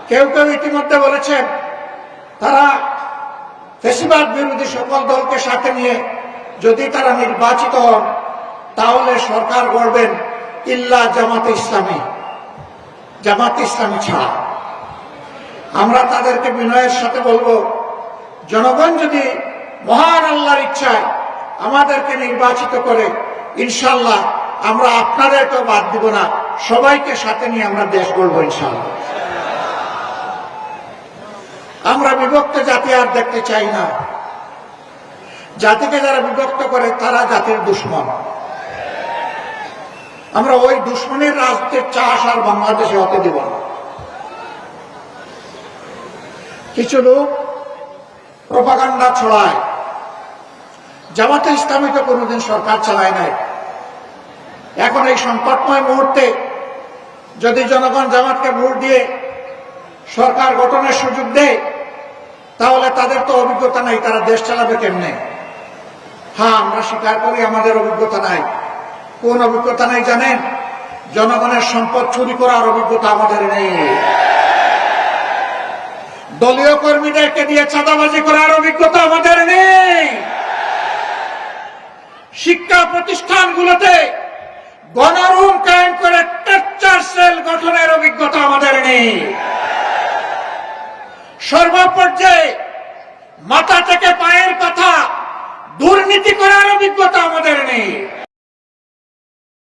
কেউ কেউ ইতিমধ্যে বলেছেন তারা ফ্যাসিবাদ বিরোধী সকল দলকে সাথে নিয়ে যদি তারা নির্বাচিত হন তাহলে সরকার গড়বেন ইল্লা জামাতে ইসলামী, জামাতে ইসলামী ছাড়া। আমরা তাদেরকে বিনয়ের সাথে বলবো, জনগণ যদি মহান আল্লাহর ইচ্ছায় আমাদেরকে নির্বাচিত করে, ইনশাল্লাহ আমরা আপনাদেরকেও বাদ দিব না, সবাইকে সাথে নিয়ে আমরা দেশ গড়ব ইনশাল্লাহ। আমরা বিভক্ত জাতি আর দেখতে চাই না। জাতিকে যারা বিভক্ত করে তারা জাতির দুশ্মন। আমরা ওই দুশ্মনের রাজনীতির চাষ আর বাংলাদেশে হতে দিব না। কিছু লোক প্রপাগান্ডা ছড়ায়, জামাতে ইসলামী তো কোনোদিন সরকার চালায় নাই। এখন এই সংকটময় মুহূর্তে যদি জনগণ জামাতকে ভোট দিয়ে সরকার গঠনের সুযোগ দেয়, তাহলে তাদের তো অভিজ্ঞতা নাই, তারা দেশ চালাবে কেমনে? হ্যাঁ, আমরা স্বীকার করি আমাদের অভিজ্ঞতা নাই। কোন অভিজ্ঞতা নাই জানেন? জনগণের সম্পদ চুরি করার অভিজ্ঞতা আমাদের নেই। দলীয় কর্মীদেরকে দিয়ে চাঁদাবাজি করার অভিজ্ঞতা আমাদের নেই। শিক্ষা প্রতিষ্ঠানগুলোতে গণরুম কায়েম করে টর্চার সেল গঠনের অভিজ্ঞতা আমাদের নেই। সর্বপর্যায়ে মাথা থেকে পায়ের কথা দুর্নীতি করার অভিজ্ঞতা আমাদের নেই।